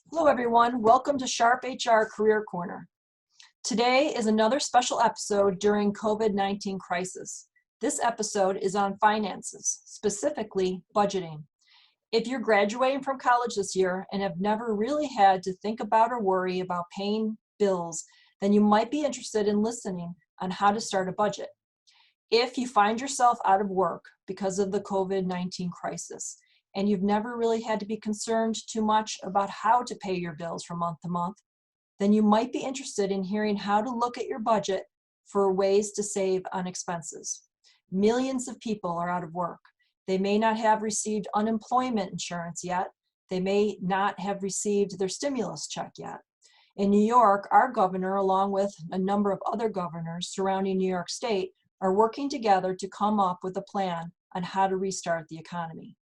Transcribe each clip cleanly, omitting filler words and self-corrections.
Hello, everyone. Welcome to SharpHR Career Corner. Today is another special episode during COVID-19 crisis. This episode is on finances, specifically budgeting. If you're graduating from college this year and have never really had to think about or worry about paying bills, then you might be interested in listening on how to start a budget. If you find yourself out of work because of the COVID-19 crisis, and you've never really had to be concerned too much about how to pay your bills from month to month, then you might be interested in hearing how to look at your budget for ways to save on expenses. Millions of people are out of work. They may not have received unemployment insurance yet. They may not have received their stimulus check yet. In New York, our governor, along with a number of other governors surrounding New York State, are working together to come up with a plan on how to restart the economy.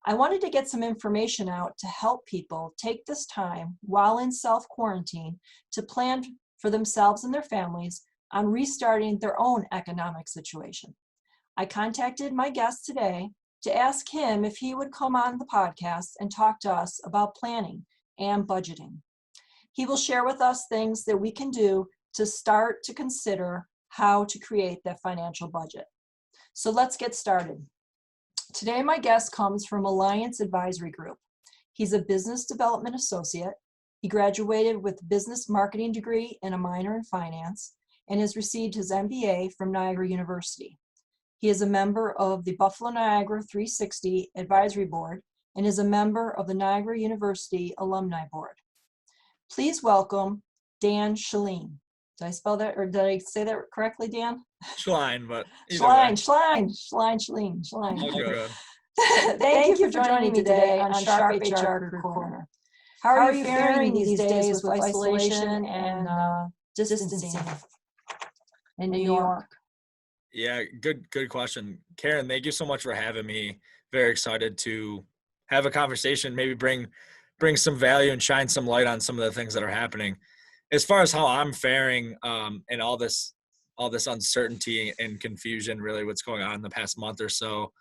I wanted to get some information out to help people take this time while in self-quarantine to plan for themselves and their families on restarting their own economic situation. I contacted my guest today to ask him if he would come on the podcast and talk to us about planning and budgeting. He will share with us things that we can do to start to consider how to create that financial budget. So let's get started. Today, my guest comes from Alliance Advisory Group. He's a business development associate. He graduated with a business marketing degree and a minor in finance and has received his MBA from Niagara University. He is a member of the Buffalo Niagara 360 Advisory Board and is a member of the Niagara University Alumni Board. Please welcome Dan Schlein. Did I spell that, or did I say that correctly, Dan? Schlein, but Schlein. All good. Thank you for joining me today on SharpHR Career Corner. How are you faring these days with isolation and distancing in New York? Yeah, good question. Karen, thank you so much for having me. Very excited to have a conversation, maybe bring some value and shine some light on some of the things that are happening. As far as how I'm faring and all this uncertainty and confusion, really what's going on in the past month or so,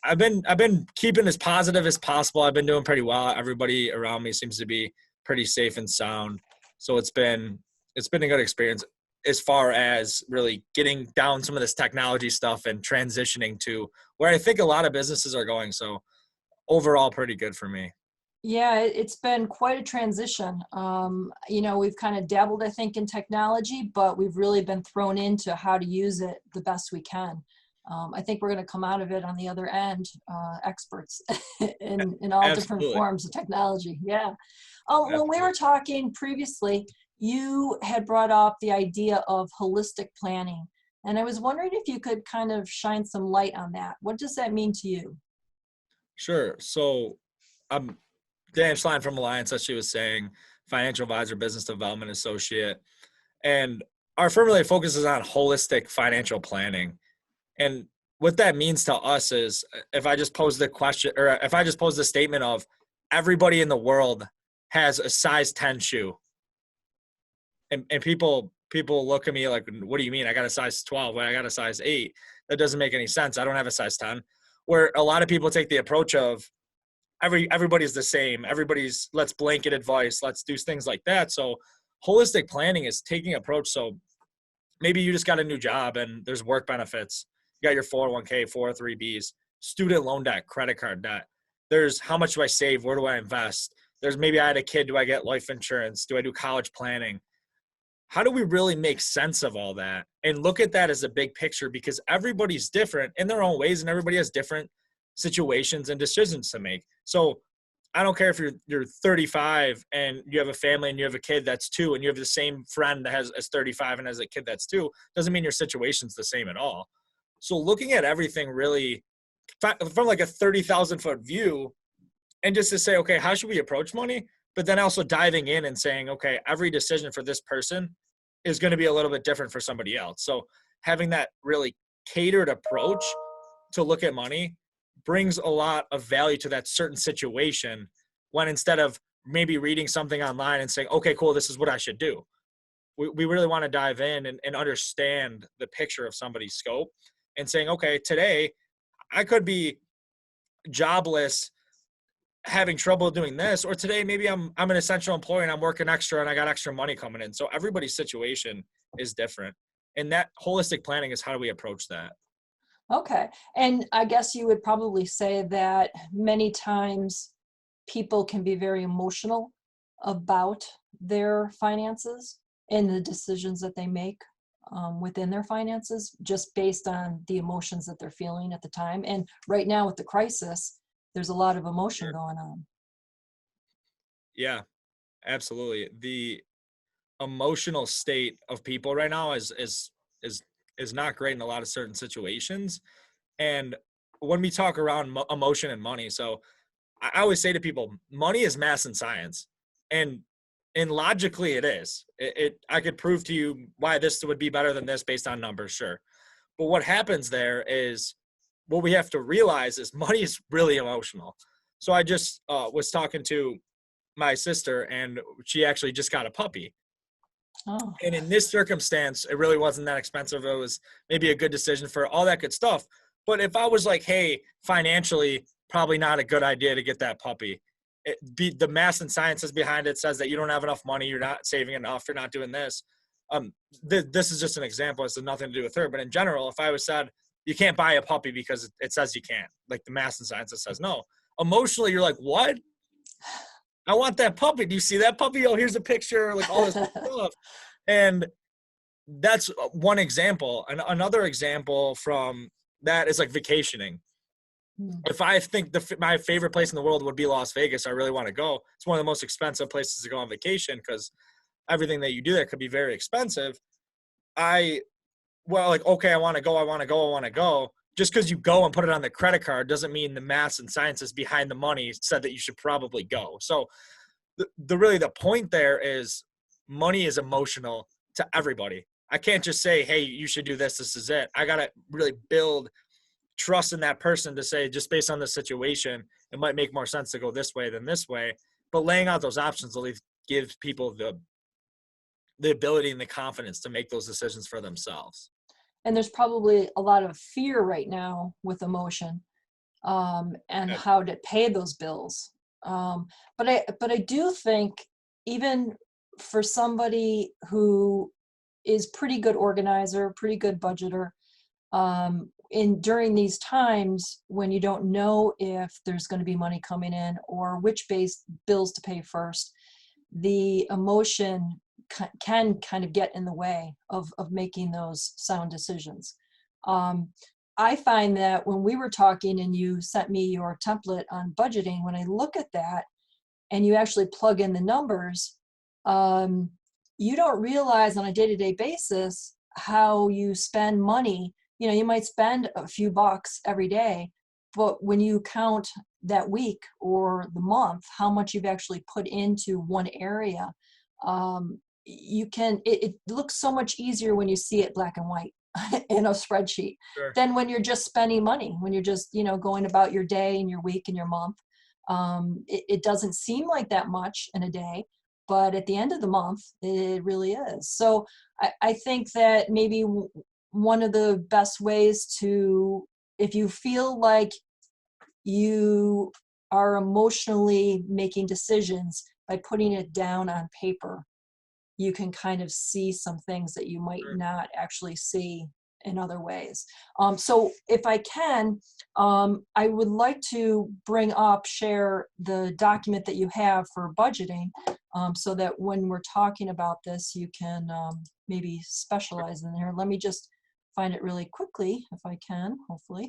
I've been keeping as positive as possible. I've been doing pretty well. Everybody around me seems to be pretty safe and sound. So it's been a good experience as far as really getting down some of this technology stuff and transitioning to where I think a lot of businesses are going. So overall, pretty good for me. Yeah, it's been quite a transition. We've kind of dabbled, I think, in technology, but we've really been thrown into how to use it the best we can. I think we're going to come out of it on the other end, experts in all Absolutely. different forms of technology. Yeah. When we were talking previously, you had brought up the idea of holistic planning. And I was wondering if you could kind of shine some light on that. What does that mean to you? Sure. So I'm Dan Schlein from Alliance, as she was saying, financial advisor, business development associate. And our firm really focuses on holistic financial planning. And what that means to us is if I just pose the question, or if I just pose the statement of everybody in the world has a size 10 shoe. And people look at me like, what do you mean? I got a size 12. I got a size 8. That doesn't make any sense. I don't have a size 10. Where a lot of people take the approach of, everybody's the same. Let's blanket advice. Let's do things like that. So holistic planning is taking approach. So maybe you just got a new job and there's work benefits. You got your 401k, 403bs, student loan debt, credit card debt. There's how much do I save? Where do I invest? There's maybe I had a kid. Do I get life insurance? Do I do college planning? How do we really make sense of all that and look at that as a big picture? Because everybody's different in their own ways and everybody has different situations and decisions to make. So I don't care if you're 35 and you have a family and you have a kid that's 2 and you have the same friend that is 35 and has a kid that's 2, doesn't mean your situation's the same at all. So looking at everything really from like a 30,000 foot view and just to say, okay, how should we approach money? But then also diving in and saying, okay, every decision for this person is going to be a little bit different for somebody else. So having that really catered approach to look at money brings a lot of value to that certain situation when instead of maybe reading something online and saying, okay, cool, this is what I should do. We really want to dive in and understand the picture of somebody's scope and saying, okay, today I could be jobless having trouble doing this, or today maybe I'm an essential employee and I'm working extra and I got extra money coming in. So everybody's situation is different. And that holistic planning is how do we approach that? Okay. And I guess you would probably say that many times people can be very emotional about their finances and the decisions that they make within their finances, just based on the emotions that they're feeling at the time. And right now with the crisis, there's a lot of emotion Sure. going on. Yeah, absolutely. The emotional state of people right now is not great in a lot of certain situations. And when we talk around emotion and money, so I always say to people, money is math and science, and logically it is. I could prove to you why this would be better than this based on numbers, sure. But what happens there is what we have to realize is money is really emotional. So I just was talking to my sister, and she actually just got a puppy. Oh. And in this circumstance, it really wasn't that expensive. It was maybe a good decision for all that good stuff. But if I was like, hey, financially, probably not a good idea to get that puppy. The math and sciences behind it says that you don't have enough money, you're not saving enough, you're not doing this. This is just an example. It's nothing to do with her. But in general, if I was said, you can't buy a puppy because it says you can't, like the math and sciences says no. Emotionally, you're like, what? I want that puppy. Do you see that puppy? Oh, here's a picture, like all this stuff. And that's one example. And another example from that is like vacationing. If I think my favorite place in the world would be Las Vegas, I really want to go. It's one of the most expensive places to go on vacation because everything that you do there could be very expensive. Okay, I want to go. Just because you go and put it on the credit card doesn't mean the maths and sciences behind the money said that you should probably go. So the point there is money is emotional to everybody. I can't just say, hey, you should do this. This is it. I got to really build trust in that person to say, just based on the situation, it might make more sense to go this way than this way. But laying out those options will give people the ability and the confidence to make those decisions for themselves. And there's probably a lot of fear right now with emotion and Good. how to pay those bills. But I do think even for somebody who is pretty good organizer, pretty good budgeter, during these times when you don't know if there's going to be money coming in or which bills to pay first, the emotion can kind of get in the way of making those sound decisions. I find that when we were talking and you sent me your template on budgeting, when I look at that and you actually plug in the numbers, you don't realize on a day-to-day basis how you spend money. You know, you might spend a few bucks every day, but when you count that week or the month, how much you've actually put into one area, it looks so much easier when you see it black and white in a spreadsheet Sure. than when you're just spending money, when you're just, going about your day and your week and your month. It doesn't seem like that much in a day, but at the end of the month, it really is. So I think that maybe one of the best ways if you feel like you are emotionally making decisions by putting it down on paper, you can kind of see some things that you might Sure. not actually see in other ways. So if I can, I would like to share the document that you have for budgeting, so that when we're talking about this, you can maybe specialize in there. Let me just find it really quickly if I can, hopefully.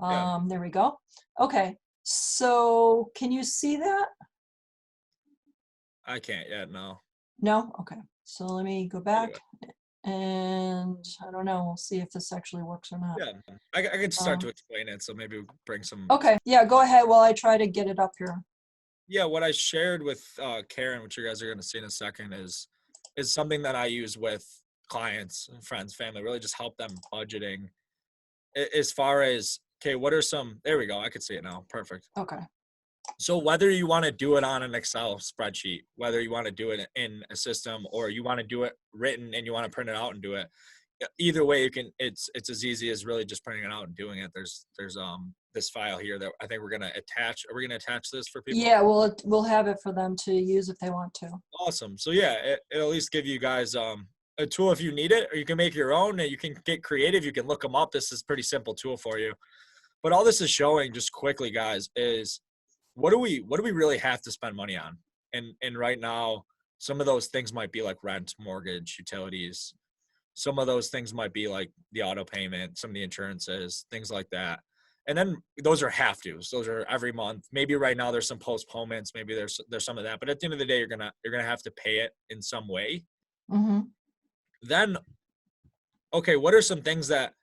Yeah. There we go. Okay, so can you see that? I can't yet. No. No? Okay. So let me go There you back and I don't know, we'll see if this actually works or not. go. Yeah. I could start to Um, explain it. So maybe we'll bring some. okay, yeah, go ahead while I try to get it up here. Yeah. What I shared with Karen, which you guys are going to see in a second, is something that I use with clients, friends, family, really just help them budgeting as far as, okay, what are some, there we go. I could see it now. Perfect. Okay. So whether you want to do it on an Excel spreadsheet, whether you want to do it in a system or you want to do it written and you want to print it out and do it, either way you can, it's as easy as really just printing it out and doing it. There's this file here that I think we're going to attach. Are we going to attach this for people? Yeah, we'll have it for them to use if they want to. Awesome. So yeah, it'll at least give you guys a tool if you need it, or you can make your own and you can get creative. You can look them up. This is a pretty simple tool for you. But all this is showing, just quickly, guys, is what do we really have to spend money on? And right now, some of those things might be like rent, mortgage, utilities. Some of those things might be like the auto payment, some of the insurances, things like that. And then those are have tos. Those are every month. Maybe right now there's some postponements. Maybe there's some of that. But at the end of the day, you're gonna have to pay it in some way. Mm-hmm. Then, okay, what are some things that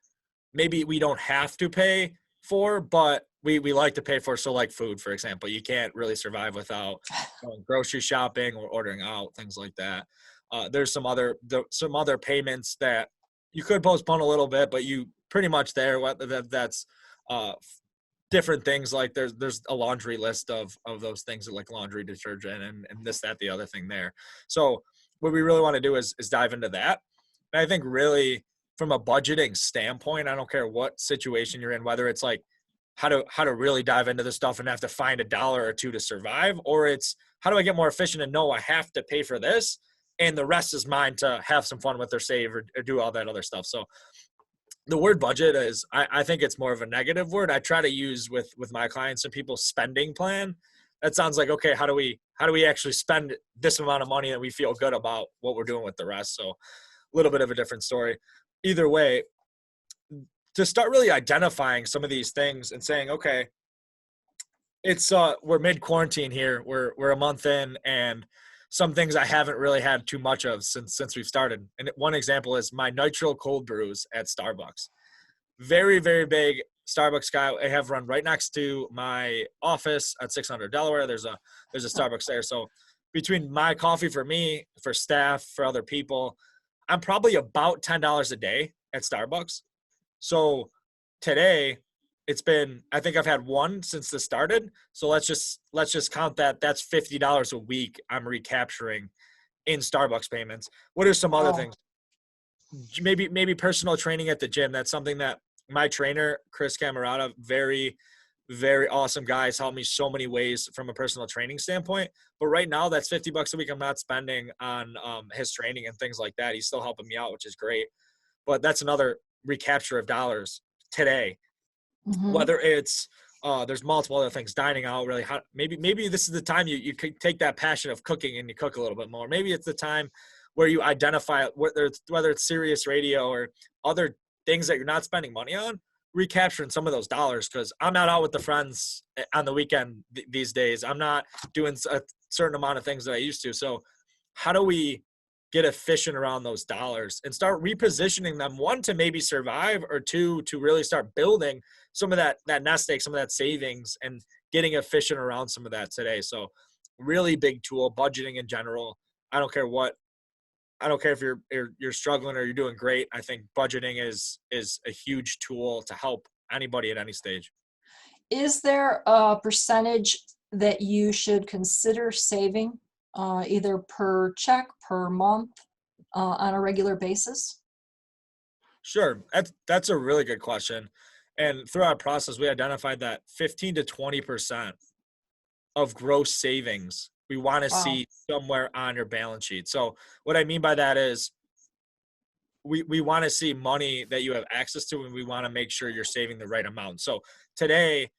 maybe we don't have to pay for, but we like to pay for? So like food, for example, you can't really survive without going grocery shopping or ordering out, things like that. There's some other payments that you could postpone a little bit, but you pretty much there. That's different things. Like there's a laundry list of those things, like laundry detergent and this, that, the other thing there. So what we really want to do is dive into that. And I think really from a budgeting standpoint, I don't care what situation you're in, whether it's like how to really dive into this stuff and have to find $1 or $2 to survive, or it's how do I get more efficient and know I have to pay for this and the rest is mine to have some fun with or save or do all that other stuff. So the word budget is, I think it's more of a negative word. I try to use with my clients and people's spending plan. That sounds like, okay, how do we actually spend this amount of money that we feel good about what we're doing with the rest? So a little bit of a different story. Either way, to start really identifying some of these things and saying, okay, it's we're mid quarantine here. We're a month in, and some things I haven't really had too much of since we've started. And one example is my nitro cold brews at Starbucks. Very, very big Starbucks guy. I have run right next to my office at 600 Delaware. There's a Starbucks there. So between my coffee for me, for staff, for other people, I'm probably about $10 a day at Starbucks. So today I think I've had one since this started. So let's just count that. That's $50 a week I'm recapturing in Starbucks payments. What are some other things? Maybe personal training at the gym. That's something that my trainer, Chris Camerata, very, very awesome guy, has helped me so many ways from a personal training standpoint. But right now that's $50 a week I'm not spending on his training and things like that. He's still helping me out, which is great. But that's another recapture of dollars today. Mm-hmm. Whether it's there's multiple other things, dining out, really. Maybe this is the time you could take that passion of cooking and you cook a little bit more. Maybe it's the time where you identify whether it's Sirius Radio or other things that you're not spending money on, recapturing some of those dollars. Because I'm not out with the friends on the weekend these days. I'm not doing a certain amount of things that I used to. So how do we get efficient around those dollars and start repositioning them, one, to maybe survive, or two, to really start building some of that nest egg, some of that savings, and getting efficient around some of that today. So really big tool, budgeting in general. I don't care if you're struggling or you're doing great. I think budgeting is a huge tool to help anybody at any stage. Is there a percentage that you should consider saving, either per check, per month, on a regular basis? Sure. That's a really good question. And through our process, we identified that 15 to 20% of gross savings we want to see somewhere on your balance sheet. So what I mean by that is we want to see money that you have access to, and we want to make sure you're saving the right amount. So today,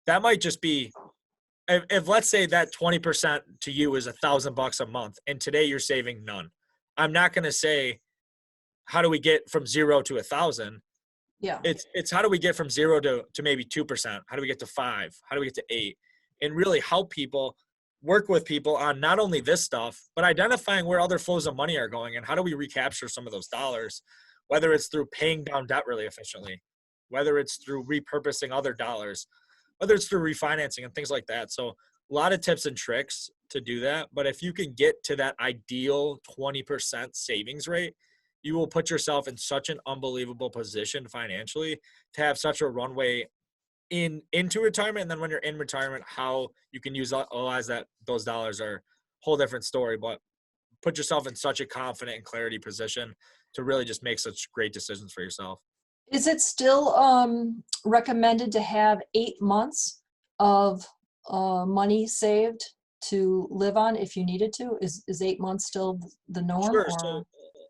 that might just be, if let's say that 20% to you is $1,000 a month, and today you're saving none. I'm not going to say, how do we get from 0 to 1,000? Yeah. It's how do we get from 0 to maybe 2%? How do we get to 5? How do we get to 8? And really help people, work with people on not only this stuff, but identifying where other flows of money are going and how do we recapture some of those dollars, whether it's through paying down debt really efficiently, whether it's through repurposing other dollars, whether it's through refinancing and things like that. So a lot of tips and tricks to do that. But if you can get to that ideal 20% savings rate, you will put yourself in such an unbelievable position financially to have such a runway into retirement. And then when you're in retirement, how you can utilize those dollars are a whole different story. But put yourself in such a confident and clarity position to really just make such great decisions for yourself. Is it still recommended to have 8 months of money saved to live on if you needed to? Is 8 months still the norm, Sure. So or?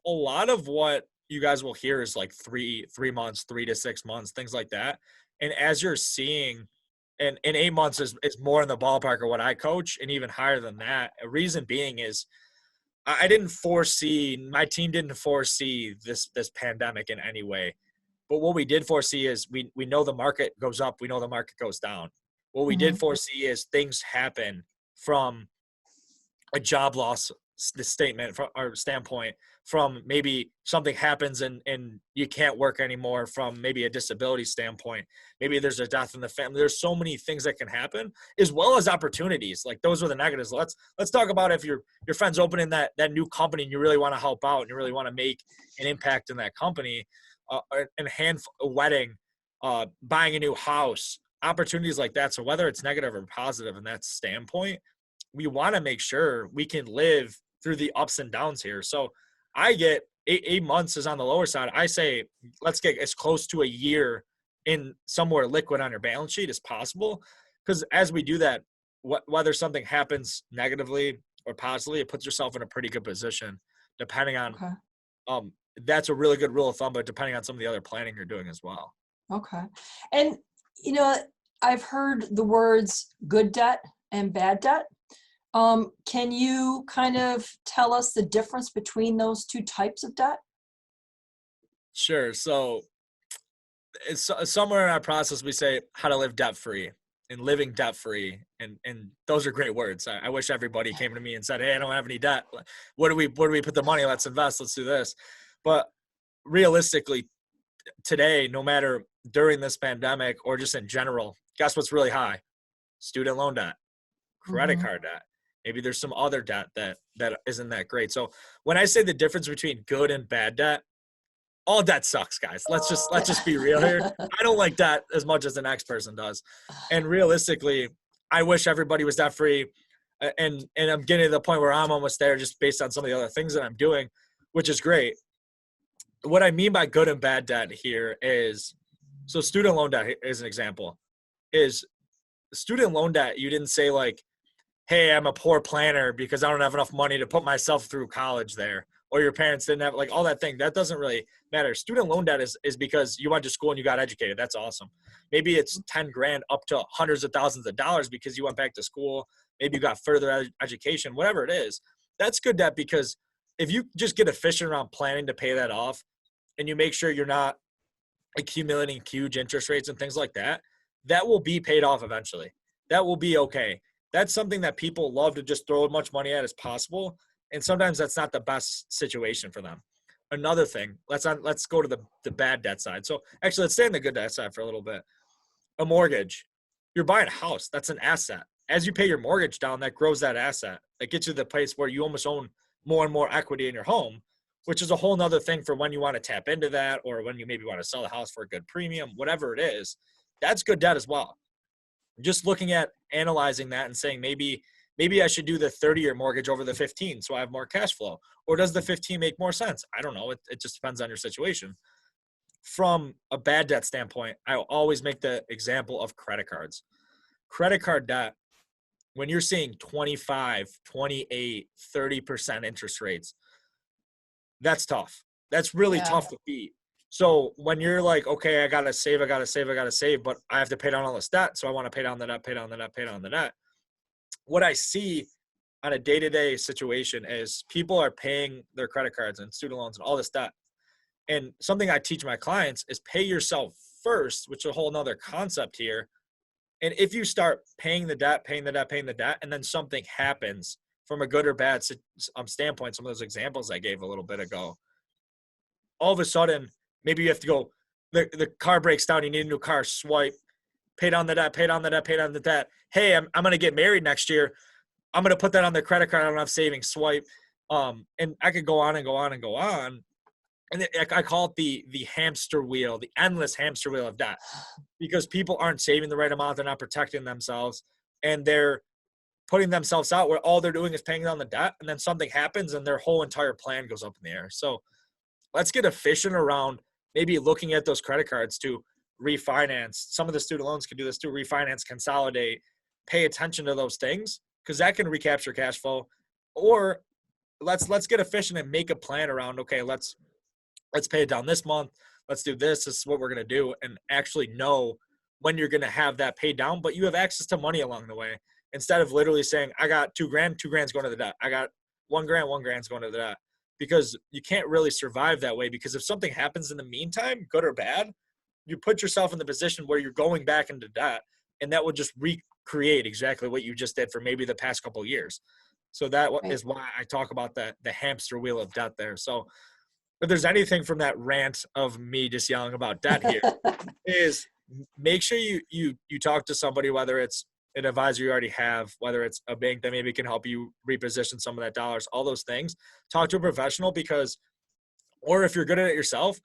a lot of what you guys will hear is like three months, 3 to 6 months, things like that. And as you're seeing, and 8 months is more in the ballpark of what I coach, and even higher than that. A reason being is I didn't foresee, my team didn't foresee this pandemic in any way. But what we did foresee is we know the market goes up, we know the market goes down. What we did Mhm. foresee is things happen from a job loss statement from our standpoint, from maybe something happens and you can't work anymore, from maybe a disability standpoint, maybe there's a death in the family. There's so many things that can happen, as well as opportunities. Like, those are the negatives. Let's talk about if your friend's opening that new company and you really want to help out and you really want to make an impact in that company, and a wedding, buying a new house, opportunities like that. So whether it's negative or positive in that standpoint, we want to make sure we can live through the ups and downs here. So I get 8 months is on the lower side. I say, let's get as close to a year in somewhere liquid on your balance sheet as possible. Because as we do that, whether something happens negatively or positively, it puts yourself in a pretty good position, depending on, Okay. that's a really good rule of thumb, but depending on some of the other planning you're doing as well. Okay. And, you know, I've heard the words good debt and bad debt. Can you kind of tell us the difference between those two types of debt? Sure. So it's somewhere in our process, we say how to live debt free and living debt free. And those are great words. I wish everybody came to me and said, hey, I don't have any debt. Where do we put the money? Let's invest. Let's do this. But realistically, today, no matter during this pandemic or just in general, guess what's really high? Student loan debt, credit Mm-hmm. card debt. Maybe there's some other debt that isn't that great. So when I say the difference between good and bad debt, all debt sucks, guys. Let's just be real here. I don't like debt as much as the next person does. And realistically, I wish everybody was debt free. And I'm getting to the point where I'm almost there, just based on some of the other things that I'm doing, which is great. What I mean by good and bad debt here is, so student loan debt is an example. Is student loan debt, you didn't say like, hey, I'm a poor planner because I don't have enough money to put myself through college there, or your parents didn't have, like, all that thing. That doesn't really matter. Student loan debt is because you went to school and you got educated. That's awesome. Maybe it's 10 grand up to hundreds of thousands of dollars because you went back to school. Maybe you got further education, whatever it is. That's good debt, because if you just get efficient around planning to pay that off, and you make sure you're not accumulating huge interest rates and things like that, that will be paid off eventually. That will be okay. That's something that people love to just throw as much money at as possible. And sometimes that's not the best situation for them. Another thing, let's go to the bad debt side. So actually, let's stay on the good debt side for a little bit. A mortgage. You're buying a house. That's an asset. As you pay your mortgage down, that grows that asset. That gets you to the place where you almost own more and more equity in your home, which is a whole nother thing for when you want to tap into that, or when you maybe want to sell the house for a good premium, whatever it is. That's good debt as well. Just looking at analyzing that and saying, maybe I should do the 30-year mortgage over the 15 so I have more cash flow. Or does the 15 make more sense? I don't know. It just depends on your situation. From a bad debt standpoint, I always make the example of credit cards. Credit card debt, when you're seeing 25, 28, 30% interest rates, that's tough. That's really Yeah. tough to beat. So when you're like, okay, I gotta save, but I have to pay down all this debt. So I want to pay down the debt, pay down the debt, pay down the debt. What I see on a day-to-day situation is people are paying their credit cards and student loans and all this debt. And something I teach my clients is pay yourself first, which is a whole nother concept here. And if you start paying the debt, and then something happens from a good or bad standpoint, some of those examples I gave a little bit ago, all of a sudden, maybe you have to go, the car breaks down, you need a new car, swipe, pay down the debt, pay down the debt, pay down the debt. Hey, I'm going to get married next year. I'm going to put that on the credit card. I don't have savings, swipe. And I could go on and go on and go on. And I call it the hamster wheel, the endless hamster wheel of debt, because people aren't saving the right amount. They're not protecting themselves, and they're putting themselves out where all they're doing is paying down the debt. And then something happens and their whole entire plan goes up in the air. So let's get efficient around maybe looking at those credit cards to refinance. Some of the student loans can do this to refinance, consolidate, pay attention to those things, because that can recapture cash flow. Or let's get efficient and make a plan around, okay, let's pay it down this month. Let's do this. This is what we're going to do, and actually know when you're going to have that paid down, but you have access to money along the way, instead of literally saying, I got $2,000, $2,000's going to the debt. I got $1,000, $1,000's going to the debt, because you can't really survive that way. Because if something happens in the meantime, good or bad, you put yourself in the position where you're going back into debt, and that would just recreate exactly what you just did for maybe the past couple of years. So that is why I talk about the hamster wheel of debt there. So if there's anything from that rant of me just yelling about debt here, is make sure you talk to somebody, whether it's an advisor you already have, whether it's a bank that maybe can help you reposition some of that dollars, all those things. Talk to a professional, because, or if you're good at it yourself,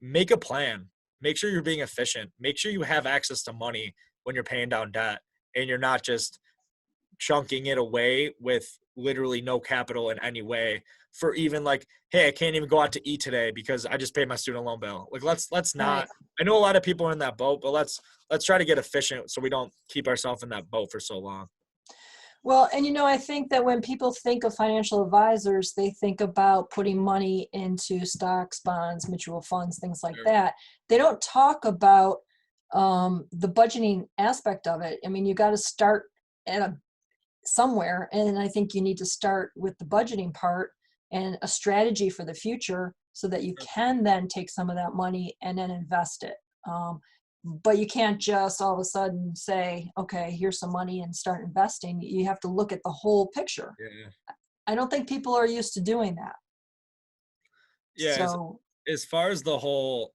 make a plan. Make sure you're being efficient. Make sure you have access to money when you're paying down debt, and you're not just chunking it away with literally no capital in any way, for even like, hey, I can't even go out to eat today because I just paid my student loan bill. Like, let's not, Right. I know a lot of people are in that boat, but let's try to get efficient so we don't keep ourselves in that boat for so long. Well, and I think that when people think of financial advisors, they think about putting money into stocks, bonds, mutual funds, things like Sure. that. They don't talk about the budgeting aspect of it. I mean, you got to start at somewhere, and I think you need to start with the budgeting part and a strategy for the future, so that you can then take some of that money and then invest it. But you can't just all of a sudden say, okay, here's some money and start investing. You have to look at the whole picture. Yeah. I don't think people are used to doing that. Yeah. So, As far as the whole,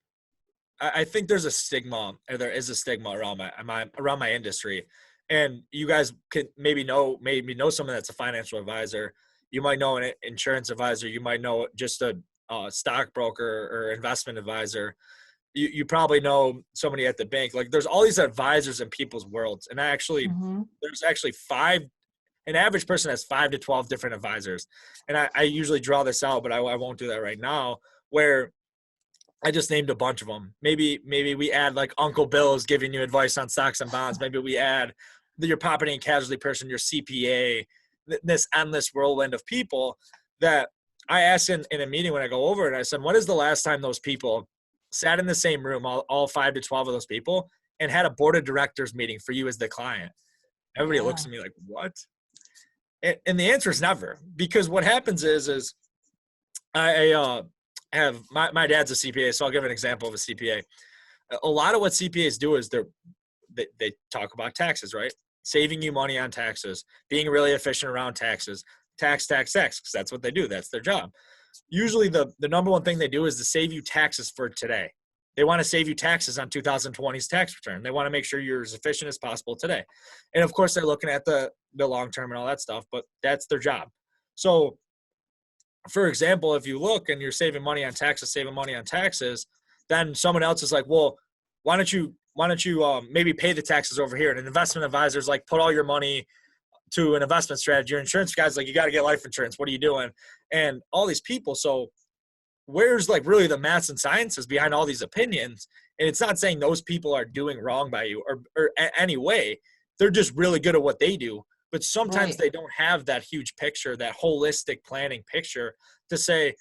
I think there's a stigma, or there is a stigma around my industry. And you guys could maybe know someone that's a financial advisor. You might know an insurance advisor. You might know just a stockbroker or investment advisor. You probably know somebody at the bank. Like, there's all these advisors in people's worlds. And there's actually an average person has 5 to 12 different advisors. And I usually draw this out, but I won't do that right now, where I just named a bunch of them. Maybe we add like Uncle Bill's giving you advice on stocks and bonds. Maybe we add your property and casualty person, your CPA, this endless whirlwind of people that I asked in a meeting when I go over it. I said, when is the last time those people sat in the same room, all 5 to 12 of those people, and had a board of directors meeting for you as the client? Everybody looks at me like, what? And the answer is never. Because what happens is I have my dad's a CPA, so I'll give an example of a CPA. A lot of what CPAs do is they talk about taxes, right? Saving you money on taxes, being really efficient around taxes, tax, because that's what they do. That's their job. Usually the number one thing they do is to save you taxes for today. They want to save you taxes on 2020's tax return. They want to make sure you're as efficient as possible today. And of course, they're looking at the long term and all that stuff, but that's their job. So, for example, if you look and you're saving money on taxes, then someone else is like, well, why don't you maybe pay the taxes over here? And an investment advisor's like, put all your money to an investment strategy. Your insurance guy's like, you got to get life insurance. What are you doing? And all these people. So where's like really the maths and sciences behind all these opinions? And it's not saying those people are doing wrong by you or any way. They're just really good at what they do. But sometimes they don't have that huge picture, that holistic planning picture to say,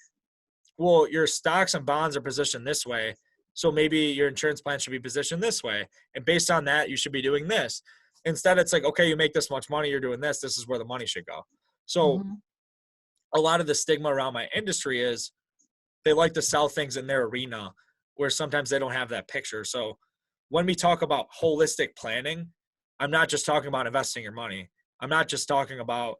well, your stocks and bonds are positioned this way, so maybe your insurance plan should be positioned this way. And based on that, you should be doing this. Instead, it's like, okay, you make this much money, you're doing this. This is where the money should go. So a lot of the stigma around my industry is they like to sell things in their arena where sometimes they don't have that picture. So when we talk about holistic planning, I'm not just talking about investing your money. I'm not just talking about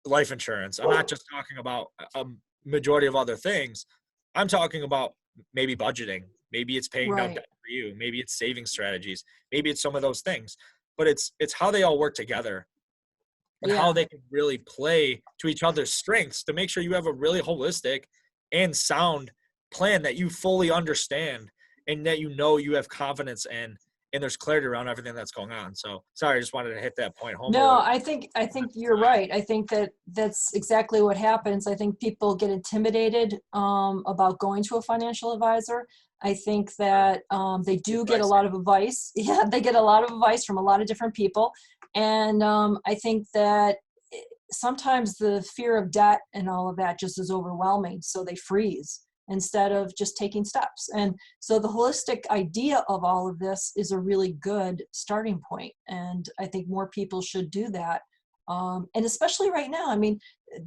life insurance. I'm not just talking about a majority of other things. I'm talking about maybe budgeting. Maybe it's paying down debt for you. Maybe it's saving strategies. Maybe it's some of those things. But it's how they all work together and how they can really play to each other's strengths to make sure you have a really holistic and sound plan that you fully understand and that you have confidence in and there's clarity around everything that's going on. So sorry, I just wanted to hit that point home. No, I think you're right. I think that's exactly what happens. I think people get intimidated about going to a financial advisor. I think that they do get a lot of advice. Yeah, they get a lot of advice from a lot of different people. And I think that sometimes the fear of debt and all of that just is overwhelming. So they freeze instead of just taking steps. And so the holistic idea of all of this is a really good starting point. And I think more people should do that. And especially right now, I mean,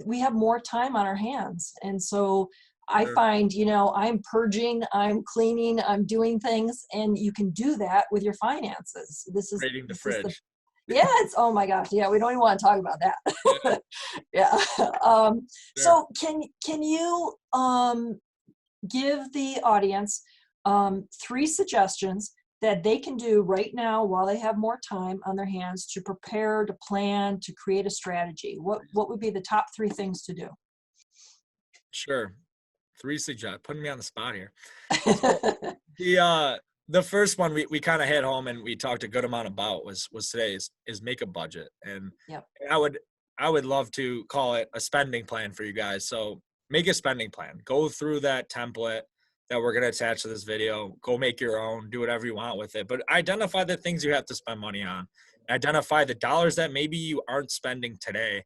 we have more time on our hands. And so I find, I'm purging, I'm cleaning, I'm doing things, and you can do that with your finances. Raiding the fridge. Yeah, oh my gosh. Yeah, we don't even want to talk about that. Yeah. So can you give the audience 3 suggestions that they can do right now while they have more time on their hands to prepare, to plan, to create a strategy? What would be the top 3 things to do? Sure. 3 suggestions. Putting me on the spot here. The first one we kind of hit home and we talked a good amount about was today's is make a budget. And I would love to call it a spending plan for you guys. So make a spending plan. Go through that template that we're going to attach to this video. Go make your own. Do whatever you want with it. But identify the things you have to spend money on. Identify the dollars that maybe you aren't spending today,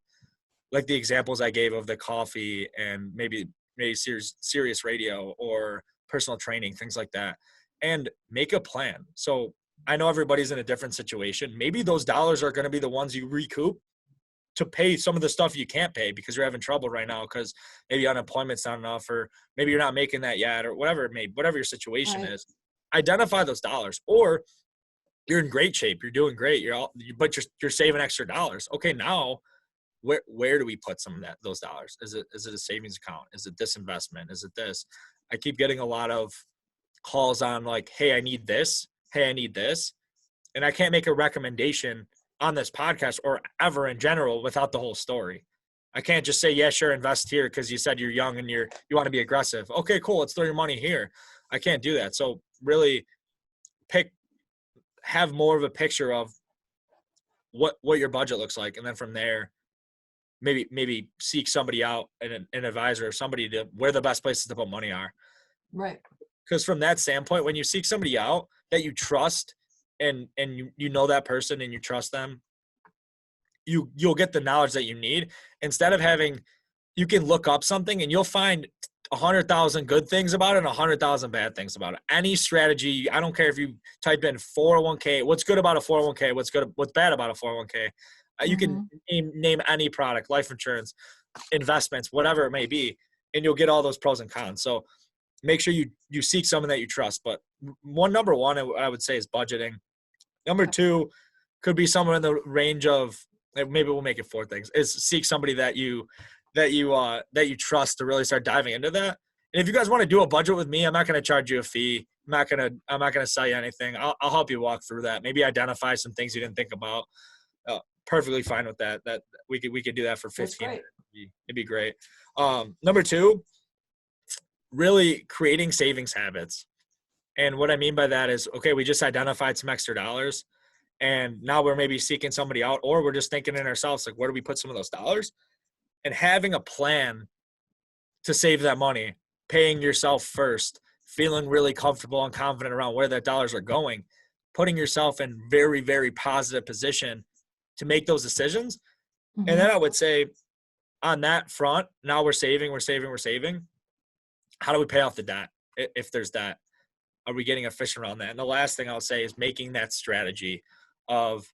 like the examples I gave of the coffee and maybe serious radio or personal training, things like that. And make a plan. So I know everybody's in a different situation. Maybe those dollars are going to be the ones you recoup to pay some of the stuff you can't pay because you're having trouble right now because maybe unemployment's not enough, or maybe you're not making that yet, or whatever your situation is. Identify those dollars. Or you're in great shape, you're doing great, but you're saving extra dollars. Okay, now where do we put some of those dollars? Is it a savings account? Is it this investment? Is it this? I keep getting a lot of calls on like, hey, I need this. Hey, I need this. And I can't make a recommendation on this podcast or ever in general without the whole story. I can't just say, yeah, sure, invest here because you said you're young and you want to be aggressive. Okay, cool. Let's throw your money here. I can't do that. So really have more of a picture of what your budget looks like. And then from there, maybe seek somebody out, an advisor or somebody to where the best places to put money are. Right. Because from that standpoint, when you seek somebody out that you trust and you know that person and you trust them, you'll get the knowledge that you need. Instead of you can look up something and you'll find 100,000 good things about it and 100,000 bad things about it. Any strategy, I don't care if you type in 401k, what's good about a 401k, what's bad about a 401k. You can name any product, life insurance, investments, whatever it may be, and you'll get all those pros and cons. So make sure you seek someone that you trust. But number one, I would say is budgeting. Number 2 could be somewhere in the range of, maybe we'll make it 4 things, is seek somebody that you trust to really start diving into that. And if you guys want to do a budget with me, I'm not going to charge you a fee. I'm not going to sell you anything. I'll help you walk through that. Maybe identify some things you didn't think about. Perfectly fine with that. That we could do that for 15 minutes. It'd be great. Number 2, really creating savings habits. And what I mean by that is, okay, we just identified some extra dollars and now we're maybe seeking somebody out, or we're just thinking in ourselves, like, where do we put some of those dollars? And having a plan to save that money, paying yourself first, feeling really comfortable and confident around where that dollars are going, putting yourself in very, very positive position to make those decisions. And then I would say on that front, now we're saving. How do we pay off the debt? If there's debt, are we getting efficient around that? And the last thing I'll say is making that strategy of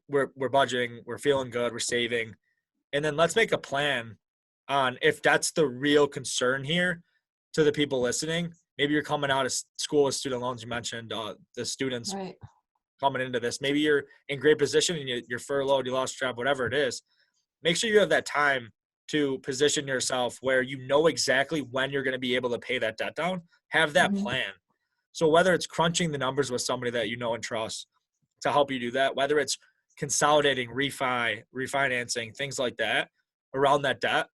we're budgeting, we're feeling good, we're saving. And then let's make a plan on if that's the real concern here to the people listening. Maybe you're coming out of school with student loans. You mentioned the students coming into this. Maybe you're in great position and you're furloughed, you lost your job, whatever it is. Make sure you have that time to position yourself where you know exactly when you're going to be able to pay that debt down. Have that plan. So whether it's crunching the numbers with somebody that you know and trust to help you do that, whether it's consolidating, refinancing, things like that around that debt,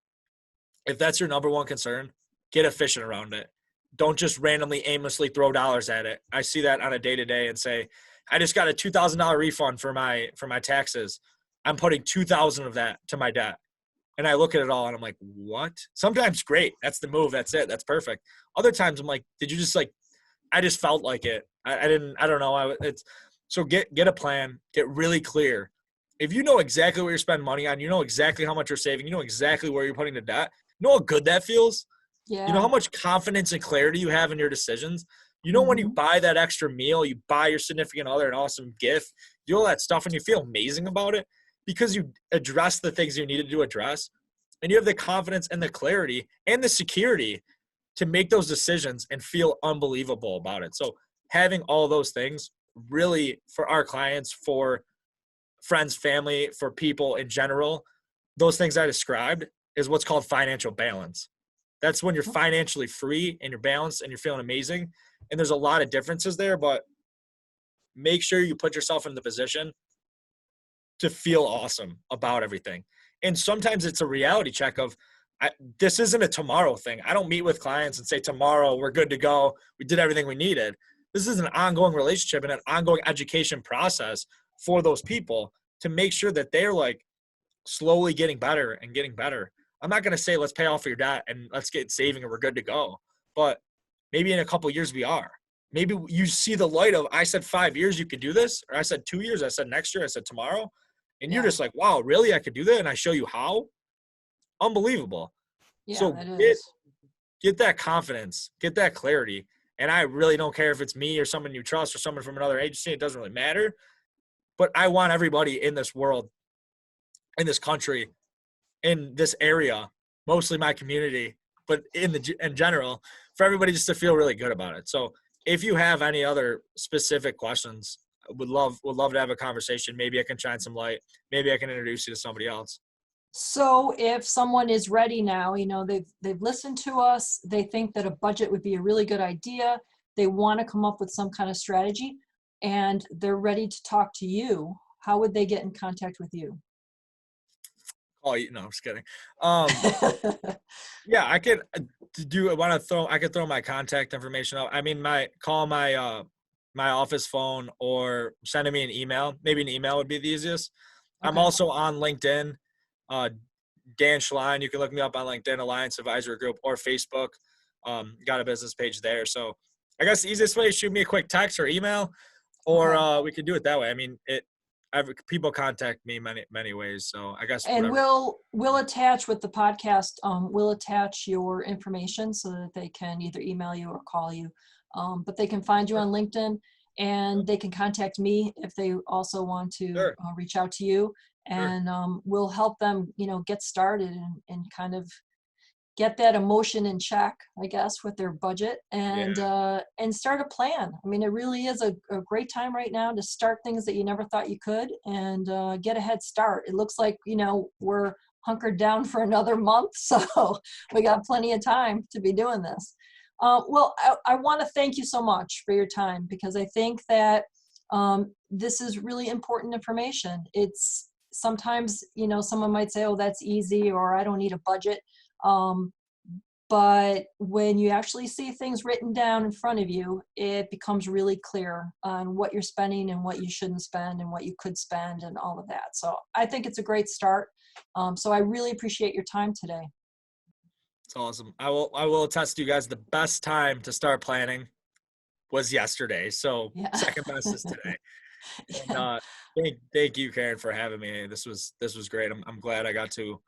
if that's your number one concern, get efficient around it. Don't just randomly, aimlessly throw dollars at it. I see that on a day-to-day and say, I just got a $2,000 refund for my taxes. I'm putting 2,000 of that to my debt. And I look at it all and I'm like, what? Sometimes great. That's the move. That's it. That's perfect. Other times I'm like, did you just like, I just felt like it. I don't know. So get a plan, get really clear. If you know exactly what you're spending money on, you know exactly how much you're saving, you know exactly where you're putting the debt, you know how good that feels? You know Yeah. how much confidence and clarity you have in your decisions? You know when you Hmm. buy that extra meal, you buy your significant other an awesome gift, you do all that stuff and you feel amazing about it because you address the things you needed to address and you have the confidence and the clarity and the security to make those decisions and feel unbelievable about it. So having all those things really for our clients, for friends, family, for people in general, those things I described is what's called financial balance. That's when you're financially free and you're balanced and you're feeling amazing. And there's a lot of differences there, but make sure you put yourself in the position to feel awesome about everything. And sometimes it's a reality check of, this isn't a tomorrow thing. I don't meet with clients and say, tomorrow we're good to go. We did everything we needed. This is an ongoing relationship and an ongoing education process for those people to make sure that they're like slowly getting better and getting better. I'm not going to say, let's pay off your debt and let's get saving and we're good to go. But maybe in a couple of years we are. Maybe you see the light of, I said 5 years you could do this, or I said 2 years, I said next year, I said tomorrow. And you're Yeah. just like, wow, really? I could do that? And I show you how? Unbelievable. Yeah, So that is. get that confidence, get that clarity. And I really don't care if it's me or someone you trust or someone from another agency. It doesn't really matter. But I want everybody in this world, in this country, in this area, mostly my community, but in general, for everybody just to feel really good about it. So if you have any other specific questions, would love to have a conversation. Maybe I can shine some light. Maybe I can introduce you to somebody else. So if someone is ready now, they've listened to us, they think that a budget would be a really good idea, they want to come up with some kind of strategy, and they're ready to talk to you, how would they get in contact with you? Oh, no, I'm just kidding. Yeah, I could I could throw my contact information out. I mean, my office phone or sending me an email. Maybe an email would be the easiest. I'm Okay. also on LinkedIn. Uh, Dan Schlein. You can look me up on LinkedIn, Alliance Advisory Group, or Facebook. Got a business page there. So I guess the easiest way is shoot me a quick text or email, or Okay. we could do it that way. I mean, people contact me many ways. So I guess And whatever. we'll attach with the podcast, we'll attach your information so that they can either email you or call you. But they can find you on LinkedIn, and they can contact me if they also want to Sure, reach out to you. sure. And we'll help them, get started and kind of get that emotion in check, I guess, with their budget, Yeah, and start a plan. I mean, it really is a great time right now to start things that you never thought you could, and get a head start. It looks like, we're hunkered down for another month, so we got plenty of time to be doing this. Well, I want to thank you so much for your time, because I think that this is really important information. It's sometimes, someone might say, oh, that's easy, or I don't need a budget. Um, but when you actually see things written down in front of you, it becomes really clear on what you're spending and what you shouldn't spend and what you could spend and all of that. So I think it's a great start. So I really appreciate your time today. it's awesome. I will attest to you guys. The best time to start planning was yesterday. So Yeah. second best is today. And Yeah. thank you, Karen, for having me. This was great. I'm glad I got to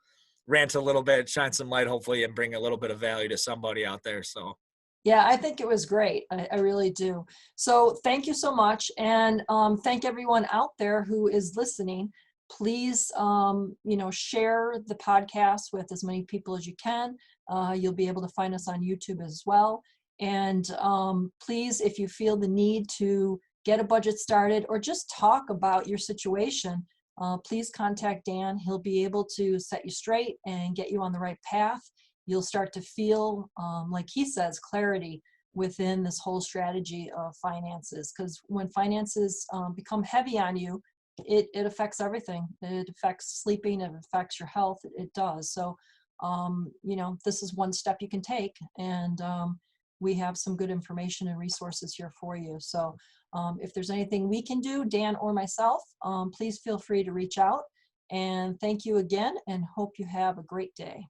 rant a little bit, shine some light, hopefully, and bring a little bit of value to somebody out there. So Yeah, I think it was great. I really do. So thank you so much. And thank everyone out there who is listening. Please, share the podcast with as many people as you can. You'll be able to find us on YouTube as well. And please, if you feel the need to get a budget started or just talk about your situation, please contact Dan. He'll be able to set you straight and get you on the right path. You'll start to feel, like he says, clarity within this whole strategy of finances. Because when finances become heavy on you, it affects everything. It affects sleeping, it affects your health, it does. So, this is one step you can take. And we have some good information and resources here for you. So if there's anything we can do, Dan or myself, please feel free to reach out. And thank you again, and hope you have a great day.